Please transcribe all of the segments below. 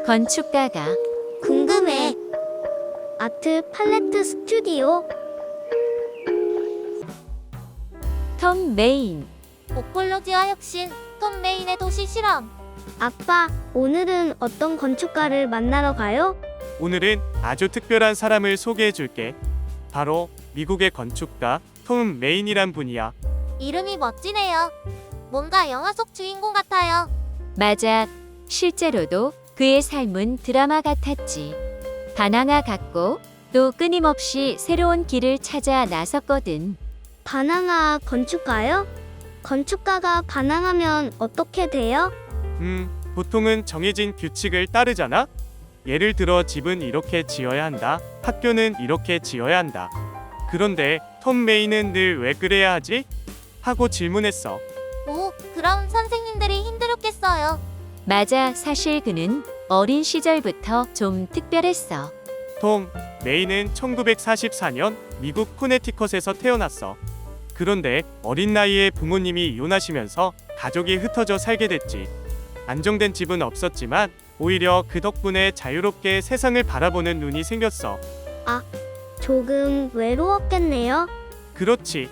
건축가가 궁금해. 아트 팔레트 스튜디오? 톰 메인. 오콜로지와 혁신, 톰 메인의 도시 실험. 아빠, 오늘은 어떤 건축가를 만나러 가요? 오늘은 아주 특별한 사람을 소개해 줄게. 바로 미국의 건축가 톰 메인이란 분이야. 이름이 멋지네요. 뭔가 영화 속 주인공 같아요. 맞아. 실제로도 그의 삶은 드라마 같았지. 바나나 같고 또 끊임없이 새로운 길을 찾아 나섰거든. 바나나 건축가요? 건축가가 반항하면 어떻게 돼요? 보통은 정해진 규칙을 따르잖아? 예를 들어 집은 이렇게 지어야 한다. 학교는 이렇게 지어야 한다. 그런데 톰 메인은 늘 왜 그래야 하지? 하고 질문했어. 오, 그럼 선생님들이 힘들었겠어요. 맞아. 사실 그는 어린 시절부터 좀 특별했어. 톰 메인은 1944년 미국 코네티컷에서 태어났어. 그런데 어린 나이에 부모님이 이혼하시면서 가족이 흩어져 살게 됐지. 안정된 집은 없었지만 오히려 그 덕분에 자유롭게 세상을 바라보는 눈이 생겼어. 조금 외로웠겠네요. 그렇지.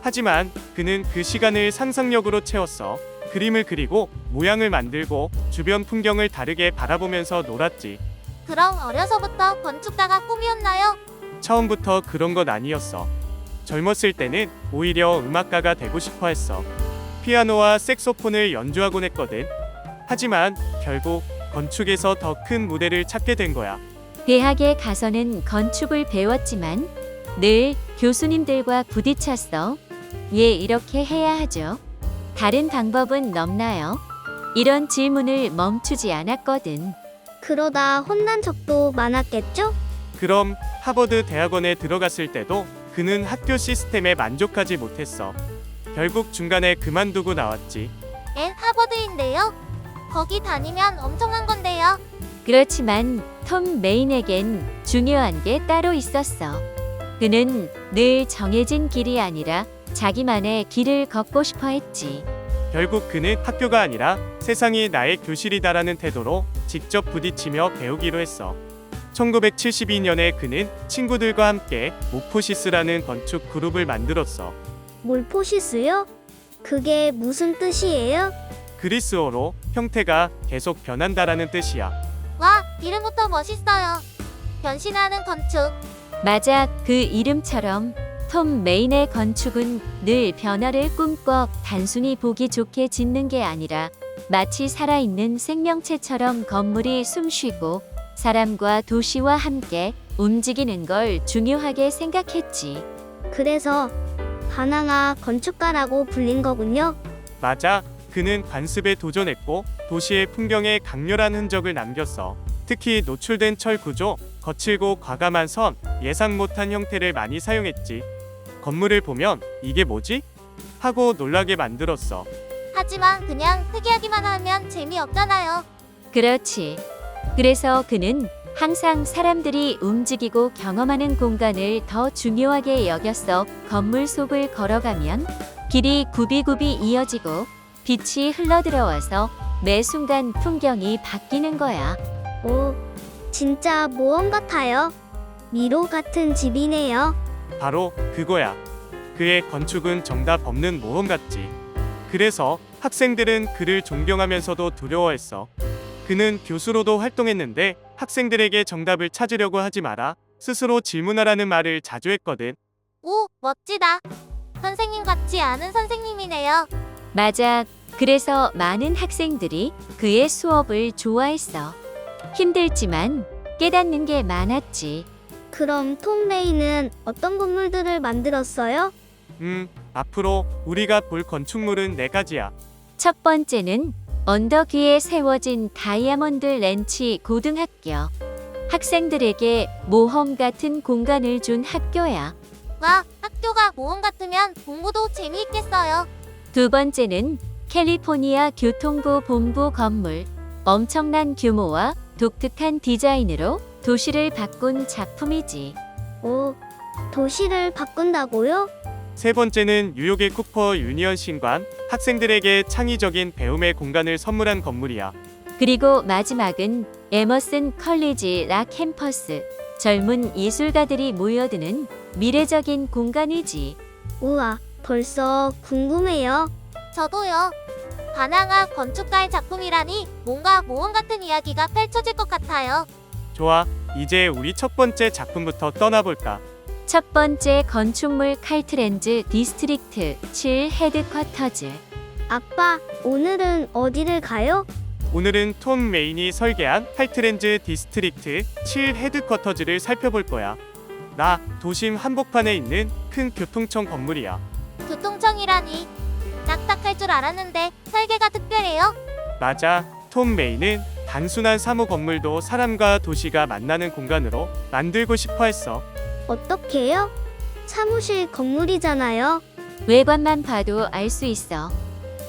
하지만 그는 그 시간을 상상력으로 채웠어. 그림을 그리고 모양을 만들고 주변 풍경을 다르게 바라보면서 놀았지. 그럼 어려서부터 건축가가 꿈이었나요? 처음부터 그런 건 아니었어. 젊었을 때는 오히려 음악가가 되고 싶어 했어. 피아노와 색소폰을 연주하곤 했거든. 하지만 결국 건축에서 더 큰 무대를 찾게 된 거야. 대학에 가서는 건축을 배웠지만 늘 교수님들과 부딪혔어. 왜 이렇게 해야 하죠? 다른 방법은 없나요? 이런 질문을 멈추지 않았거든. 그러다 혼난 적도 많았겠죠? 그럼 하버드 대학원에 들어갔을 때도 그는 학교 시스템에 만족하지 못했어. 결국 중간에 그만두고 나왔지. 엔 하버드인데요. 거기 다니면 엄청난 건데요. 그렇지만 톰 메인에겐 중요한 게 따로 있었어. 그는 늘 정해진 길이 아니라 자기만의 길을 걷고 싶어 했지. 결국 그는 학교가 아니라 세상이 나의 교실이다라는 태도로 직접 부딪히며 배우기로 했어. 1972년에 그는 친구들과 함께 모포시스라는 건축 그룹을 만들었어. 몰포시스요? 그게 무슨 뜻이에요? 그리스어로 형태가 계속 변한다라는 뜻이야. 와, 이름부터 멋있어요. 변신하는 건축. 맞아. 그 이름처럼 톰 메인의 건축은 늘 변화를 꿈꿔 단순히 보기 좋게 짓는 게 아니라 마치 살아있는 생명체처럼 건물이 숨쉬고 사람과 도시와 함께 움직이는 걸 중요하게 생각했지. 그래서 바나나 건축가라고 불린 거군요. 맞아. 그는 관습에 도전했고 도시의 풍경에 강렬한 흔적을 남겼어. 특히 노출된 철 구조, 거칠고 과감한 선, 예상 못한 형태를 많이 사용했지. 건물을 보면 이게 뭐지? 하고 놀라게 만들었어. 하지만 그냥 특이하기만 하면 재미없잖아요. 그렇지. 그래서 그는 항상 사람들이 움직이고 경험하는 공간을 더 중요하게 여겼어. 건물 속을 걸어가면 길이 굽이굽이 이어지고 빛이 흘러들어와서 매 순간 풍경이 바뀌는 거야. 오, 진짜 모험 같아요. 미로 같은 집이네요. 바로 그거야. 그의 건축은 정답 없는 모험 같지. 그래서 학생들은 그를 존경하면서도 두려워했어. 그는 교수로도 활동했는데 학생들에게 정답을 찾으려고 하지 마라. 스스로 질문하라는 말을 자주 했거든. 오, 멋지다. 선생님 같지 않은 선생님이네요. 맞아. 그래서 많은 학생들이 그의 수업을 좋아했어. 힘들지만 깨닫는 게 많았지. 그럼 톰 메이는 어떤 건물들을 만들었어요? 앞으로 우리가 볼 건축물은 4가지야. 첫 번째는 언덕 위에 세워진 다이아몬드 렌치 고등학교. 학생들에게 모험 같은 공간을 준 학교야. 와, 학교가 모험 같으면 공부도 재미있겠어요. 두 번째는 캘리포니아 교통부 본부 건물. 엄청난 규모와 독특한 디자인으로 도시를 바꾼 작품이지. 오, 도시를 바꾼다고요? 세 번째는 뉴욕의 쿠퍼 유니언 신관, 학생들에게 창의적인 배움의 공간을 선물한 건물이야. 그리고 마지막은 에머슨 컬리지 락 캠퍼스. 젊은 예술가들이 모여드는 미래적인 공간이지. 우와, 벌써 궁금해요. 저도요. 바나나 건축가의 작품이라니 뭔가 모험 같은 이야기가 펼쳐질 것 같아요. 좋아. 이제 우리 첫 번째 작품부터 떠나볼까? 첫 번째 건축물 칼트렌즈 디스트릭트 7 헤드쿼터즈. 아빠, 오늘은 어디를 가요? 오늘은 톰 메인이 설계한 칼트렌즈 디스트릭트 7 헤드쿼터즈를 살펴볼 거야. 나 도심 한복판에 있는 큰 교통청 건물이야. 교통청이라니 딱딱할 줄 알았는데 설계가 특별해요. 맞아. 톰 메인은 단순한 사무 건물도 사람과 도시가 만나는 공간으로 만들고 싶어 했어. 어떻게요? 사무실 건물이잖아요. 외관만 봐도 알 수 있어.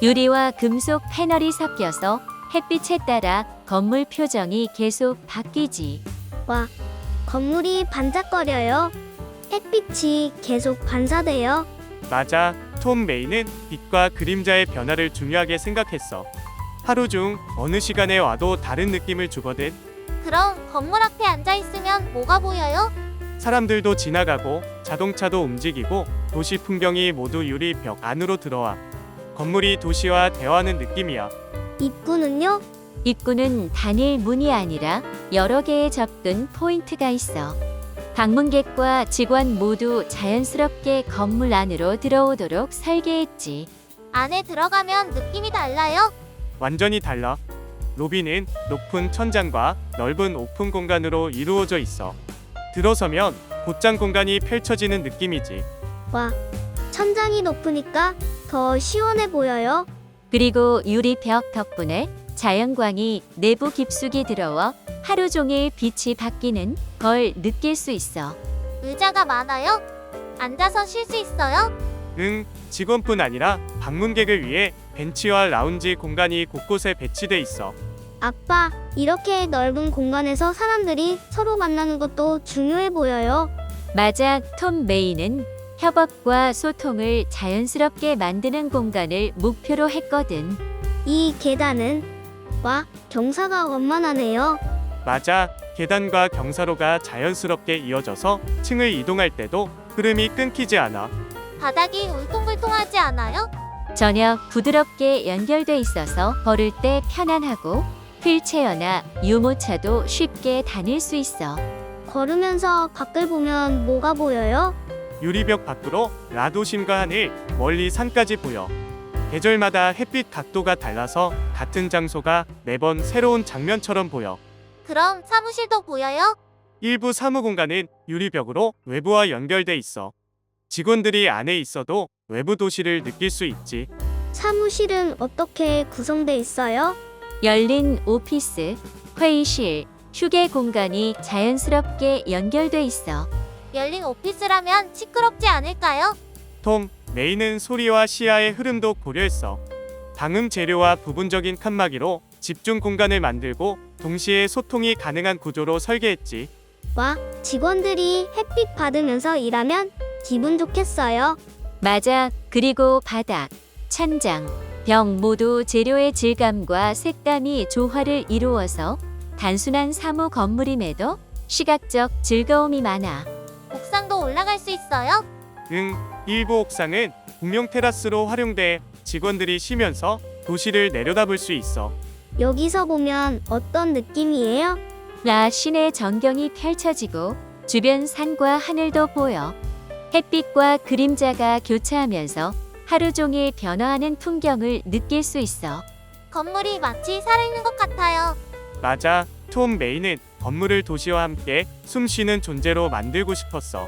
유리와 금속 패널이 섞여서 햇빛에 따라 건물 표정이 계속 바뀌지. 와, 건물이 반짝거려요. 햇빛이 계속 반사돼요. 맞아. 톰 메인은 빛과 그림자의 변화를 중요하게 생각했어. 하루 중 어느 시간에 와도 다른 느낌을 주거든. 그럼 건물 앞에 앉아 있으면 뭐가 보여요? 사람들도 지나가고 자동차도 움직이고 도시 풍경이 모두 유리 벽 안으로 들어와. 건물이 도시와 대화하는 느낌이야. 입구는요? 입구는 단일 문이 아니라 여러 개의 접근 포인트가 있어. 방문객과 직원 모두 자연스럽게 건물 안으로 들어오도록 설계했지. 안에 들어가면 느낌이 달라요? 완전히 달라. 로비는 높은 천장과 넓은 오픈 공간으로 이루어져 있어. 들어서면 곧장 공간이 펼쳐지는 느낌이지. 와, 천장이 높으니까 더 시원해 보여요. 그리고 유리벽 덕분에 자연광이 내부 깊숙이 들어와 하루 종일 빛이 바뀌는 걸 느낄 수 있어. 의자가 많아요? 앉아서 쉴 수 있어요? 응, 직원뿐 아니라 방문객을 위해 벤치와 라운지 공간이 곳곳에 배치돼 있어. 아빠, 이렇게 넓은 공간에서 사람들이 서로 만나는 것도 중요해 보여요. 맞아, 톰 메이는 협업과 소통을 자연스럽게 만드는 공간을 목표로 했거든. 이 계단은 와, 경사가 완만하네요. 맞아. 계단과 경사로가 자연스럽게 이어져서 층을 이동할 때도 흐름이 끊기지 않아. 바닥이 울퉁불퉁하지 않아요? 전혀 부드럽게 연결돼 있어서 걸을 때 편안하고 휠체어나 유모차도 쉽게 다닐 수 있어. 걸으면서 밖을 보면 뭐가 보여요? 유리벽 밖으로 라도심과 하늘, 멀리 산까지 보여. 계절마다 햇빛 각도가 달라서 같은 장소가 매번 새로운 장면처럼 보여. 그럼 사무실도 보여요? 일부 사무 공간은 유리벽으로 외부와 연결돼 있어. 직원들이 안에 있어도 외부 도시를 느낄 수 있지. 사무실은 어떻게 구성돼 있어요? 열린 오피스, 회의실, 휴게 공간이 자연스럽게 연결돼 있어. 열린 오피스라면 시끄럽지 않을까요? 톰 메인은 소리와 시야의 흐름도 고려했어. 방음 재료와 부분적인 칸막이로 집중 공간을 만들고 동시에 소통이 가능한 구조로 설계했지. 와, 직원들이 햇빛 받으면서 일하면 기분 좋겠어요. 맞아. 그리고 바닥, 천장, 벽 모두 재료의 질감과 색감이 조화를 이루어서 단순한 사무 건물임에도 시각적 즐거움이 많아. 옥상도 올라갈 수 있어요? 응, 일부 옥상은 공용 테라스로 활용돼 직원들이 쉬면서 도시를 내려다볼 수 있어. 여기서 보면 어떤 느낌이에요? 라 시내 전경이 펼쳐지고 주변 산과 하늘도 보여. 햇빛과 그림자가 교차하면서 하루 종일 변화하는 풍경을 느낄 수 있어. 건물이 마치 살아있는 것 같아요. 맞아. 톰 메인은 건물을 도시와 함께 숨쉬는 존재로 만들고 싶었어.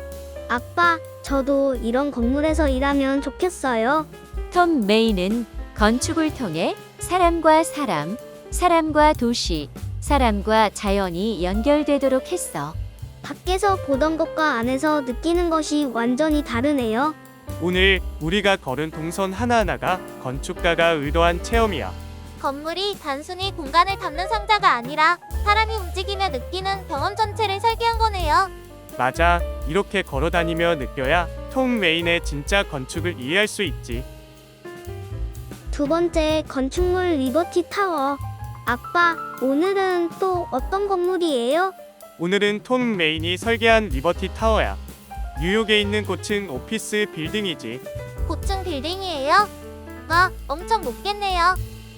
아빠, 저도 이런 건물에서 일하면 좋겠어요. 톰 메이는 건축을 통해 사람과 사람, 사람과 도시, 사람과 자연이 연결되도록 했어. 밖에서 보던 것과 안에서 느끼는 것이 완전히 다르네요. 오늘 우리가 걸은 동선 하나하나가 건축가가 의도한 체험이야. 건물이 단순히 공간을 담는 상자가 아니라 사람이 움직이며 느끼는 경험 전체를 설계한 거네요. 맞아. 이렇게 걸어다니며 느껴야 톰 메인의 진짜 건축을 이해할 수 있지. 두 번째 건축물 리버티 타워. 아빠, 오늘은 또 어떤 건물이에요? 오늘은 톰 메인이 설계한 리버티 타워야. 뉴욕에 있는 고층 오피스 빌딩이지. 고층 빌딩이에요? 와, 엄청 높겠네요.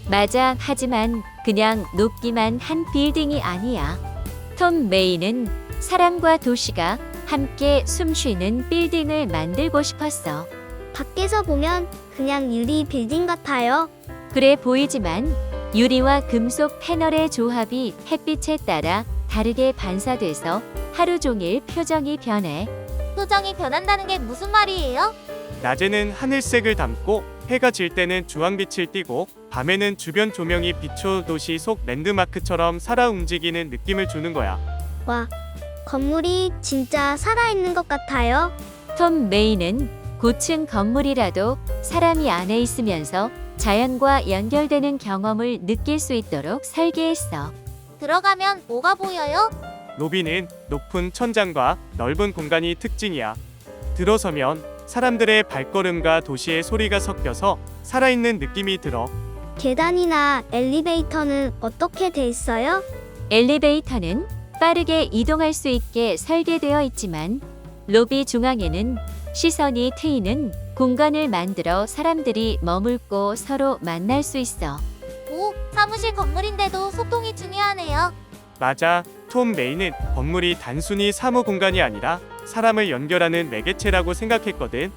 맞아. 하지만 그냥 높기만 한 빌딩이 아니야. 톰 메이는 사람과 도시가 함께 숨쉬는 빌딩을 만들고 싶었어. 밖에서 보면 그냥 유리 빌딩 같아요. 그래 보이지만 유리와 금속 패널의 조합이 햇빛에 따라 다르게 반사돼서 하루 종일 표정이 변해. 표정이 변한다는 게 무슨 말이에요? 낮에는 하늘색을 담고 해가 질 때는 주황빛을 띠고 밤에는 주변 조명이 비춰 도시 속 랜드마크처럼 살아 움직이는 느낌을 주는 거야. 와, 건물이 진짜 살아있는 것 같아요. 톰 메이는 고층 건물이라도 사람이 안에 있으면서 자연과 연결되는 경험을 느낄 수 있도록 설계했어. 들어가면 뭐가 보여요? 로비는 높은 천장과 넓은 공간이 특징이야. 들어서면 사람들의 발걸음과 도시의 소리가 섞여서 살아있는 느낌이 들어. 계단이나 엘리베이터는 어떻게 돼 있어요? 엘리베이터는 빠르게 이동할 수 있게 설계되어 있지만 로비 중앙에는 시선이 트이는 공간을 만들어 사람들이 머물고 서로 만날 수 있어. 오, 사무실 건물인데도 소통이 중요하네요. 맞아. 톰 메이는 건물이 단순히 사무 공간이 아니라 사람을 연결하는 매개체라고 생각했거든.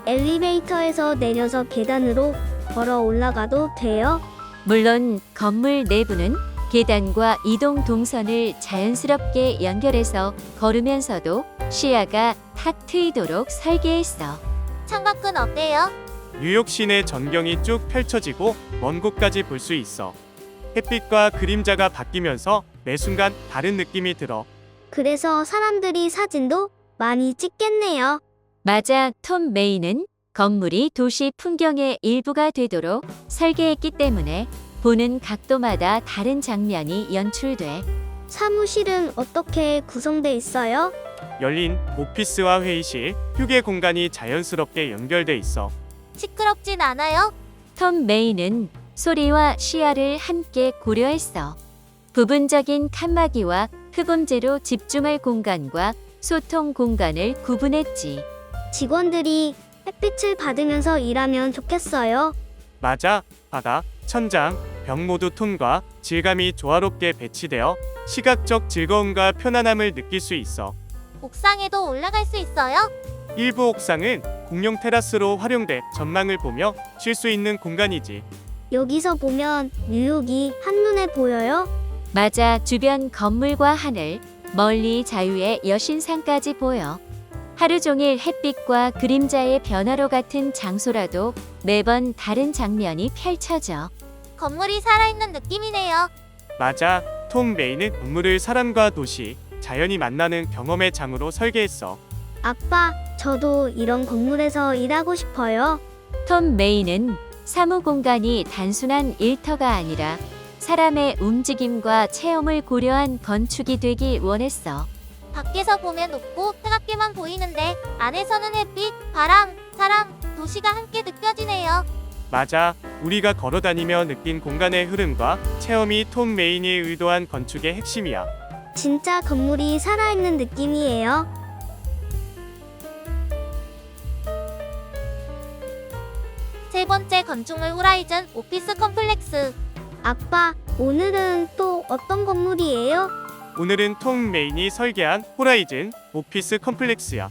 엘리베이터에서 내려서 계단으로 걸어 올라가도 돼요? 물론 건물 내부는 계단과 이동 동선을 자연스럽게 연결해서 걸으면서도 시야가 탁 트이도록 설계했어. 창밖은 어때요? 뉴욕 시내 전경이 쭉 펼쳐지고 먼 곳까지 볼 수 있어. 햇빛과 그림자가 바뀌면서 매 순간 다른 느낌이 들어. 그래서 사람들이 사진도 많이 찍겠네요. 맞아. 톰 메이는 건물이 도시 풍경의 일부가 되도록 설계했기 때문에 보는 각도마다 다른 장면이 연출돼. 사무실은 어떻게 구성돼 있어요? 열린 오피스와 회의실, 휴게 공간이 자연스럽게 연결돼 있어. 시끄럽진 않아요? 톰 메이는 소리와 시야를 함께 고려했어. 부분적인 칸막이와 흡음재로 집중할 공간과 소통 공간을 구분했지. 직원들이 햇빛을 받으면서 일하면 좋겠어요. 맞아. 바닥, 천장, 벽 모두 톤과 질감이 조화롭게 배치되어 시각적 즐거움과 편안함을 느낄 수 있어. 옥상에도 올라갈 수 있어요? 일부 옥상은 공용 테라스로 활용돼 전망을 보며 쉴 수 있는 공간이지. 여기서 보면 뉴욕이 한눈에 보여요. 맞아. 주변 건물과 하늘, 멀리 자유의 여신상까지 보여. 하루 종일 햇빛과 그림자의 변화로 같은 장소라도 매번 다른 장면이 펼쳐져. 건물이 살아있는 느낌이네요. 맞아. 톰 메이는 건물을 사람과 도시, 자연이 만나는 경험의 장으로 설계했어. 아빠, 저도 이런 건물에서 일하고 싶어요. 톰 메이는 사무 공간이 단순한 일터가 아니라 사람의 움직임과 체험을 고려한 건축이 되길 원했어. 밖에서 보면 높고 차갑게만 보이는데 안에서는 햇빛, 바람, 사람, 도시가 함께 느껴지네요. 맞아. 우리가 걸어다니며 느낀 공간의 흐름과 체험이 톰 메인이 의도한 건축의 핵심이야. 진짜 건물이 살아있는 느낌이에요. 세 번째 건축물 호라이즌 오피스 컴플렉스. 아빠, 오늘은 또 어떤 건물이에요? 오늘은 톰 메인이 설계한 호라이즌 오피스 컴플렉스야.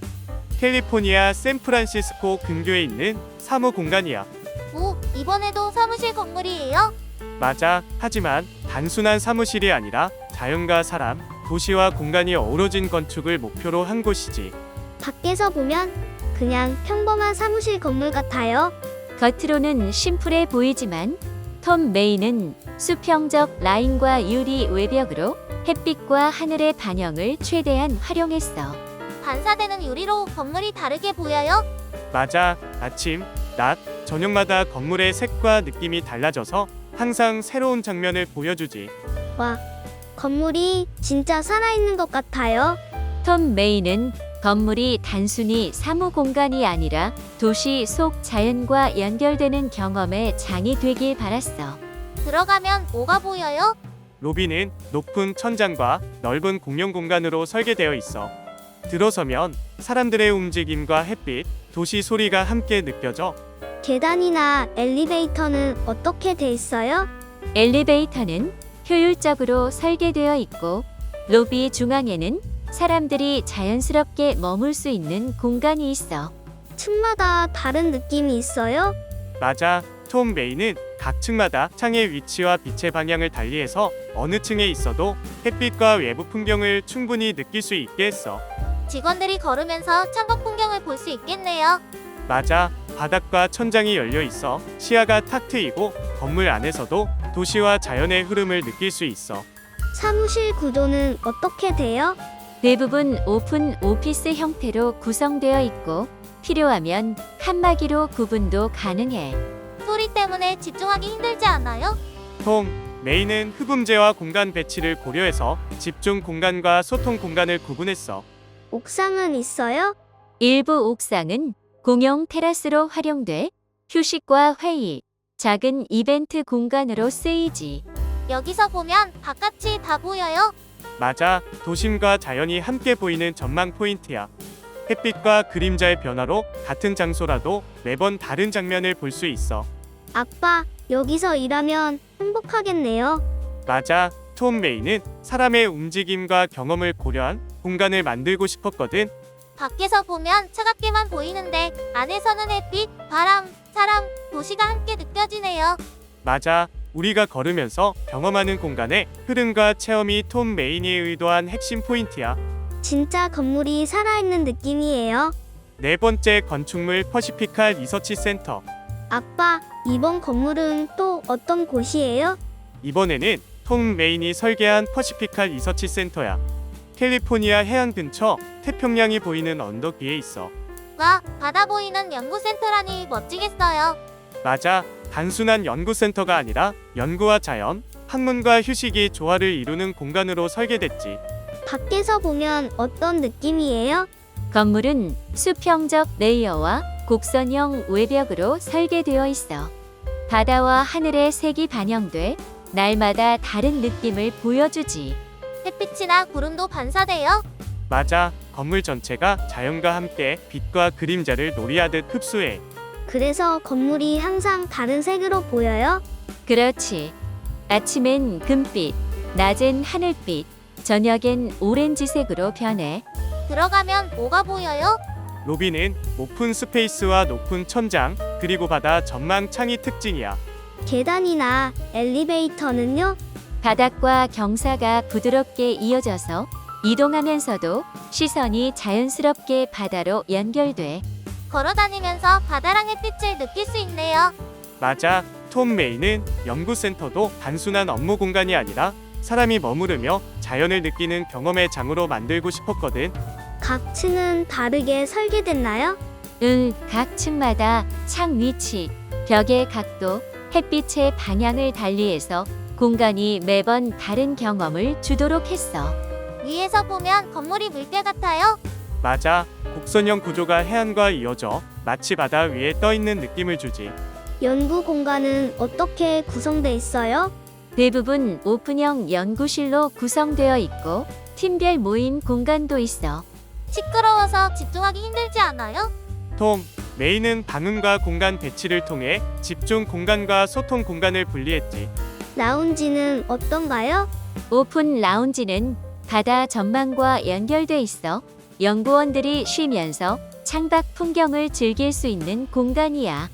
캘리포니아 샌프란시스코 근교에 있는 사무 공간이야. 오, 이번에도 사무실 건물이에요? 맞아. 하지만 단순한 사무실이 아니라 자연과 사람, 도시와 공간이 어우러진 건축을 목표로 한 곳이지. 밖에서 보면 그냥 평범한 사무실 건물 같아요. 겉으로는 심플해 보이지만 톰 메이는 수평적 라인과 유리 외벽으로 햇빛과 하늘의 반영을 최대한 활용했어. 반사되는 유리로 건물이 다르게 보여요? 맞아. 아침, 낮, 저녁마다 건물의 색과 느낌이 달라져서 항상 새로운 장면을 보여주지. 와, 건물이 진짜 살아있는 것 같아요. 톰 메이는 건물이 단순히 사무 공간이 아니라 도시 속 자연과 연결되는 경험의 장이 되길 바랐어. 들어가면 뭐가 보여요? 로비는 높은 천장과 넓은 공용 공간으로 설계되어 있어 들어서면 사람들의 움직임과 햇빛, 도시 소리가 함께 느껴져. 계단이나 엘리베이터는 어떻게 돼 있어요? 엘리베이터는 효율적으로 설계되어 있고 로비 중앙에는 사람들이 자연스럽게 머물 수 있는 공간이 있어. 층마다 다른 느낌이 있어요? 맞아. 톰 메이는 각 층마다 창의 위치와 빛의 방향을 달리해서 어느 층에 있어도 햇빛과 외부 풍경을 충분히 느낄 수 있게 했어. 직원들이 걸으면서 창밖 풍경을 볼 수 있겠네요. 맞아. 바닥과 천장이 열려 있어 시야가 탁 트이고 건물 안에서도 도시와 자연의 흐름을 느낄 수 있어. 사무실 구조는 어떻게 돼요? 대부분 오픈 오피스 형태로 구성되어 있고 필요하면 칸막이로 구분도 가능해. 소리 때문에 집중하기 힘들지 않아요? 톰 메이는 흡음재와 공간 배치를 고려해서 집중 공간과 소통 공간을 구분했어. 옥상은 있어요? 일부 옥상은 공용 테라스로 활용돼 휴식과 회의, 작은 이벤트 공간으로 쓰이지. 여기서 보면 바깥이 다 보여요. 맞아. 도심과 자연이 함께 보이는 전망 포인트야. 햇빛과 그림자의 변화로 같은 장소라도 매번 다른 장면을 볼 수 있어. 아빠, 여기서 일하면 행복하겠네요. 맞아. 톰 메이는 사람의 움직임과 경험을 고려한 공간을 만들고 싶었거든. 밖에서 보면 차갑게만 보이는데 안에서는 햇빛, 바람, 사람, 도시가 함께 느껴지네요. 맞아. 우리가 걸으면서 경험하는 공간의 흐름과 체험이 톰 메인이 의도한 핵심 포인트야. 진짜 건물이 살아있는 느낌이에요. 네 번째 건축물 퍼시피카 리서치 센터. 아빠, 이번 건물은 또 어떤 곳이에요? 이번에는 톰 메인이 설계한 퍼시피카 리서치 센터야. 캘리포니아 해안 근처 태평양이 보이는 언덕 위에 있어. 와, 바다 보이는 연구센터라니 멋지겠어요. 맞아. 단순한 연구센터가 아니라 연구와 자연, 학문과 휴식이 조화를 이루는 공간으로 설계됐지. 밖에서 보면 어떤 느낌이에요? 건물은 수평적 레이어와 곡선형 외벽으로 설계되어 있어. 바다와 하늘의 색이 반영돼 날마다 다른 느낌을 보여주지. 햇빛이나 구름도 반사돼요. 맞아. 건물 전체가 자연과 함께 빛과 그림자를 놀이하듯 흡수해. 그래서 건물이 항상 다른 색으로 보여요? 그렇지. 아침엔 금빛, 낮엔 하늘빛, 저녁엔 오렌지색으로 변해. 들어가면 뭐가 보여요? 로비는 오픈 스페이스와 높은 천장, 그리고 바다 전망 창이 특징이야. 계단이나 엘리베이터는요? 바닥과 경사가 부드럽게 이어져서 이동하면서도 시선이 자연스럽게 바다로 연결돼. 걸어다니면서 바다랑 햇빛을 느낄 수 있네요. 맞아. 톰 메이는 연구센터도 단순한 업무 공간이 아니라 사람이 머무르며 자연을 느끼는 경험의 장으로 만들고 싶었거든. 각 층은 다르게 설계됐나요? 각 층마다 창 위치, 벽의 각도, 햇빛의 방향을 달리해서 공간이 매번 다른 경험을 주도록 했어. 위에서 보면 건물이 물결 같아요. 맞아. 곡선형 구조가 해안과 이어져 마치 바다 위에 떠 있는 느낌을 주지. 연구 공간은 어떻게 구성돼 있어요? 대부분 오픈형 연구실로 구성되어 있고 팀별 모임 공간도 있어. 시끄러워서 집중하기 힘들지 않아요? 톰 메이는 방음과 공간 배치를 통해 집중 공간과 소통 공간을 분리했지. 라운지는 어떤가요? 오픈 라운지는 바다 전망과 연결돼 있어 연구원들이 쉬면서 창밖 풍경을 즐길 수 있는 공간이야.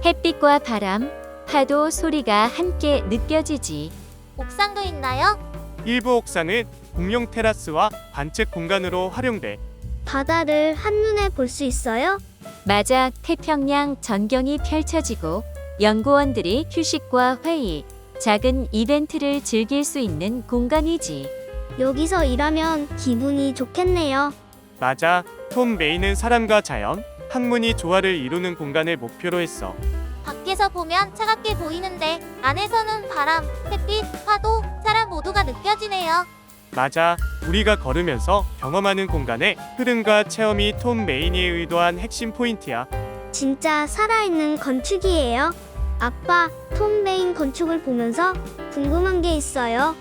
햇빛과 바람, 파도 소리가 함께 느껴지지. 옥상도 있나요? 일부 옥상은 공용 테라스와 관측 공간으로 활용돼. 바다를 한눈에 볼 수 있어요? 맞아. 태평양 전경이 펼쳐지고 연구원들이 휴식과 회의, 작은 이벤트를 즐길 수 있는 공간이지. 여기서 일하면 기분이 좋겠네요. 맞아. 톰 메이는 사람과 자연, 학문이 조화를 이루는 공간을 목표로 했어. 밖에서 보면 차갑게 보이는데 안에서는 바람, 햇빛, 파도, 사람 모두가 느껴지네요. 맞아. 우리가 걸으면서 경험하는 공간의 흐름과 체험이 톰 메인이 의도한 핵심 포인트야. 진짜 살아있는 건축이에요. 아빠, 톰 메인 건축을 보면서 궁금한 게 있어요.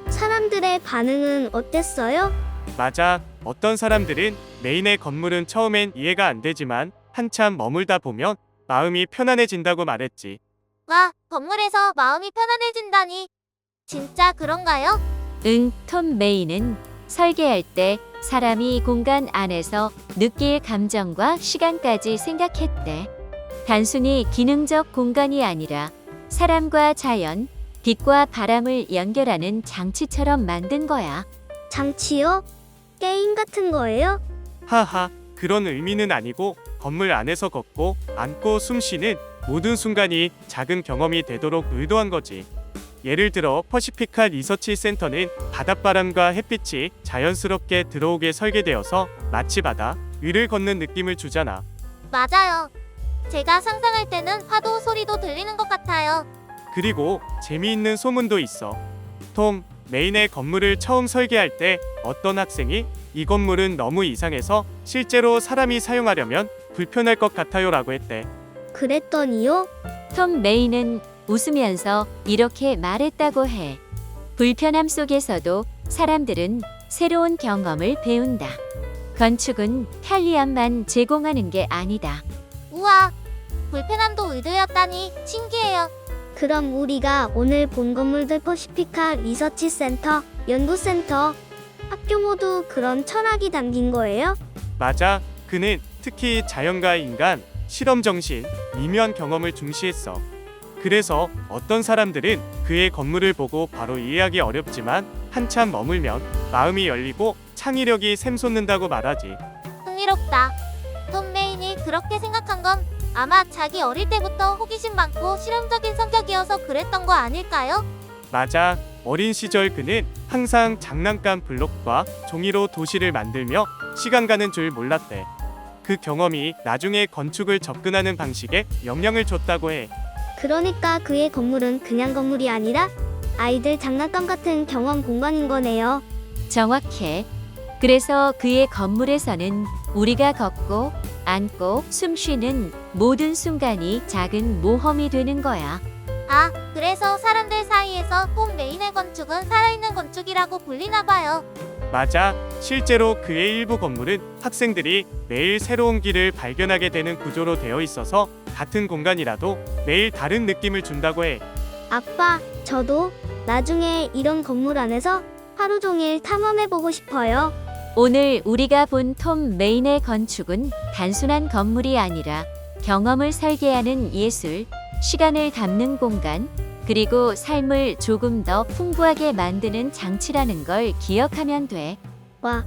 사람들의 반응은 어땠어요? 맞아. 어떤 사람들은 메인의 건물은 처음엔 이해가 안 되지만 한참 머물다 보면 마음이 편안해진다고 말했지. 와, 건물에서 마음이 편안해진다니. 진짜 그런가요? 응, 톰 메이는 설계할 때 사람이 공간 안에서 느낄 감정과 시간까지 생각했대. 단순히 기능적 공간이 아니라 사람과 자연, 빛과 바람을 연결하는 장치처럼 만든 거야. 장치요? 게임 같은 거예요? 하하, 그런 의미는 아니고 건물 안에서 걷고 앉고 숨 쉬는 모든 순간이 작은 경험이 되도록 의도한 거지. 예를 들어 퍼시피카 리서치 센터는 바닷바람과 햇빛이 자연스럽게 들어오게 설계되어서 마치 바다 위를 걷는 느낌을 주잖아. 맞아요. 제가 상상할 때는 파도 소리도 들리는 것 같아요. 그리고 재미있는 소문도 있어. 톰 메인의 건물을 처음 설계할 때 어떤 학생이 이 건물은 너무 이상해서 실제로 사람이 사용하려면 불편할 것 같아요 라고 했대. 그랬더니요? 톰 메이는 웃으면서 이렇게 말했다고 해. 불편함 속에서도 사람들은 새로운 경험을 배운다. 건축은 편리함만 제공하는 게 아니다. 우와, 불편함도 의도였다니 신기해요. 그럼 우리가 오늘 본 건물들 퍼시피카 리서치 센터, 연구센터, 학교 모두 그런 철학이 담긴 거예요? 맞아. 그는 특히 자연과 인간, 실험 정신, 미묘한 경험을 중시했어. 그래서 어떤 사람들은 그의 건물을 보고 바로 이해하기 어렵지만 한참 머물면 마음이 열리고 창의력이 샘솟는다고 말하지. 흥미롭다. 톰 메인이 그렇게 생각한 건 아마 자기 어릴 때부터 호기심 많고 실험적인 성격이어서 그랬던 거 아닐까요? 맞아. 어린 시절 그는 항상 장난감 블록과 종이로 도시를 만들며 시간 가는 줄 몰랐대. 그 경험이 나중에 건축을 접근하는 방식에 영향을 줬다고 해. 그러니까 그의 건물은 그냥 건물이 아니라 아이들 장난감 같은 경험 공간인 거네요. 정확해. 그래서 그의 건물에서는 우리가 걷고 앉고 숨 쉬는 모든 순간이 작은 모험이 되는 거야. 아, 그래서 사람들 사이에서 톰 메인의 건축은 살아있는 건축이라고 불리나 봐요. 맞아. 실제로 그의 일부 건물은 학생들이 매일 새로운 길을 발견하게 되는 구조로 되어 있어서 같은 공간이라도 매일 다른 느낌을 준다고 해. 아빠, 저도 나중에 이런 건물 안에서 하루 종일 탐험해보고 싶어요. 오늘 우리가 본 톰 메인의 건축은 단순한 건물이 아니라 경험을 설계하는 예술, 시간을 담는 공간, 그리고 삶을 조금 더 풍부하게 만드는 장치라는 걸 기억하면 돼. 와,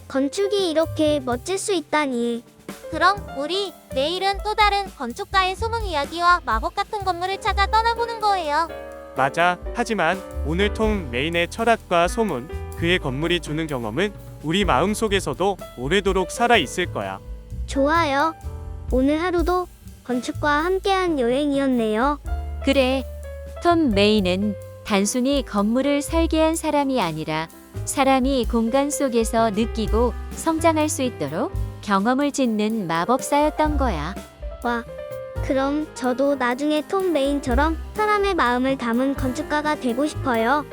건축이 이렇게 멋질 수 있다니. 그럼 우리 내일은 또 다른 건축가의 숨은 이야기와 마법 같은 건물을 찾아 떠나보는 거예요. 맞아. 하지만 오늘 톰 메인의 철학과 소문, 그의 건물이 주는 경험은 우리 마음속에서도 오래도록 살아 있을 거야. 좋아요. 오늘 하루도 건축과 함께한 여행이었네요. 그래, 톰 메이는 단순히 건물을 설계한 사람이 아니라 사람이 공간 속에서 느끼고 성장할 수 있도록 경험을 짓는 마법사였던 거야. 와, 그럼 저도 나중에 톰 메인처럼 사람의 마음을 담은 건축가가 되고 싶어요.